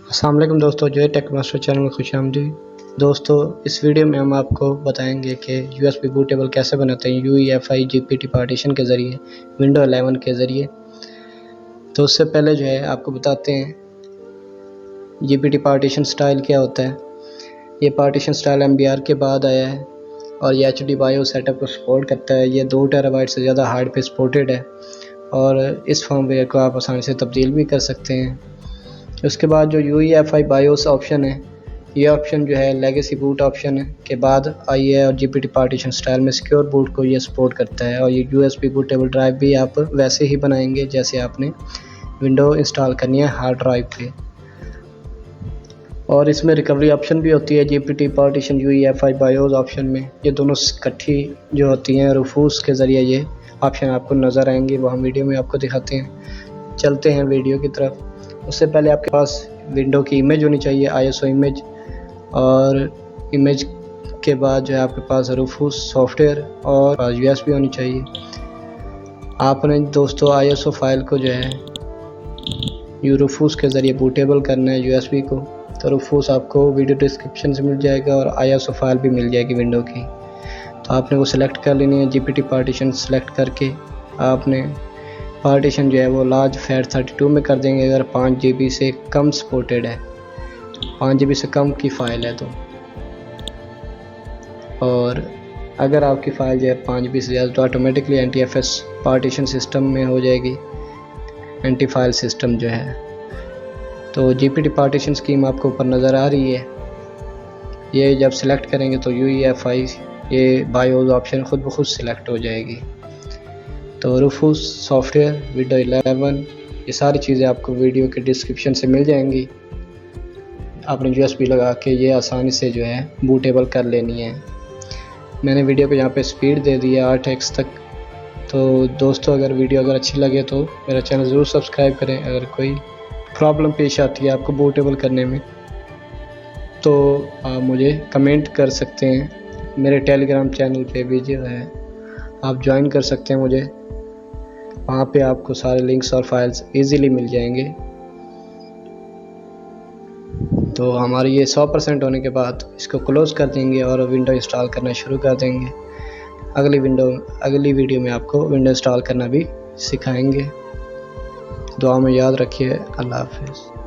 अस्सलाम वालेकुम दोस्तों, जो है टेक मास्टर चैनल में खुशामदीद। दोस्तों, इस वीडियो में हम आपको बताएंगे कि यूएसबी बूटेबल कैसे बनाते हैं यूईएफआई जीपीटी पार्टीशन के ज़रिए, विंडो 11 के ज़रिए। तो उससे पहले जो है आपको बताते हैं जीपीटी पार्टीशन स्टाइल क्या होता है। ये पार्टीशन स्टाइल एमबीआर के बाद आया है और ये एचडी बायो सेटअप को सपोर्ट करता है। ये 2 टेराबाइट से ज़्यादा हार्ड पे सपोर्टेड है और इस फर्मवेयर को आप आसानी से तब्दील भी कर सकते हैं। उसके बाद जो यूईएफआई बायोस ऑप्शन है, ये ऑप्शन जो है लेगेसी बूट ऑप्शन है के बाद आई है और जीपीटी पार्टीशन स्टाइल में सिक्योर बूट को ये सपोर्ट करता है। और ये यूएसबी बूटेबल ड्राइव भी आप वैसे ही बनाएंगे जैसे आपने विंडो इंस्टॉल करनी है हार्ड ड्राइव पे। और इसमें रिकवरी ऑप्शन भी होती है GPT partition UEFI BIOS option में। ये दोनों इकट्ठी जो होती हैं रूफूस के ज़रिए ये ऑप्शन आपको नज़र आएंगे, वो हम वीडियो में आपको दिखाते हैं। चलते हैं वीडियो की तरफ। उससे पहले आपके पास विंडो की इमेज होनी चाहिए, आईएसओ इमेज, और इमेज के बाद जो है आपके पास रूफूस सॉफ्टवेयर और यूएसबी होनी चाहिए। आपने दोस्तों आईएसओ फाइल को जो है रूफूस के ज़रिए बूटेबल करना है यूएसबी को। तो रूफूस आपको वीडियो डिस्क्रिप्शन से मिल जाएगा और आईएसओ फाइल भी मिल जाएगी विंडो की। तो आपने वो सिलेक्ट कर लेनी है। जीपीटी पार्टीशन सेलेक्ट करके आपने पार्टीशन जो है वो लार्ज FAT32 में कर देंगे अगर 5 GB से कम सपोर्टेड है, 5 GB से कम की फ़ाइल है तो। और अगर आपकी फ़ाइल जो है 5 GB से ज़्यादा तो ऑटोमेटिकली NTFS पार्टीशन सिस्टम में हो जाएगी, एंटी फाइल सिस्टम जो है। तो जीपीटी पार्टीशन स्कीम आपको ऊपर नज़र आ रही है। ये जब सिलेक्ट करेंगे तो यूईएफआई ये बायोस ऑप्शन खुद ब खुद सिलेक्ट हो जाएगी। तो रूफूस सॉफ्टवेयर, विंडो 11, ये सारी चीज़ें आपको वीडियो के डिस्क्रिप्शन से मिल जाएंगी। आपने यूएसबी लगा के ये आसानी से जो है बूटेबल कर लेनी है। मैंने वीडियो को यहाँ पे स्पीड दे दी है 8x तक। तो दोस्तों, अगर वीडियो अच्छी लगे तो मेरा चैनल ज़रूर सब्सक्राइब करें। अगर कोई प्रॉब्लम पेश आती है आपको बूटेबल करने में तो आप मुझे कमेंट कर सकते हैं। मेरे टेलीग्राम चैनल पे भी जो है आप ज्वाइन कर सकते हैं मुझे, वहाँ पे आपको सारे लिंक्स और फाइल्स इजीली मिल जाएंगे। तो हमारी ये 100% होने के बाद इसको क्लोज़ कर देंगे और विंडो इंस्टॉल करना शुरू कर देंगे। अगली वीडियो में आपको विंडो इंस्टॉल करना भी सिखाएंगे। दुआ में याद रखिए। अल्लाह हाफ़िज़।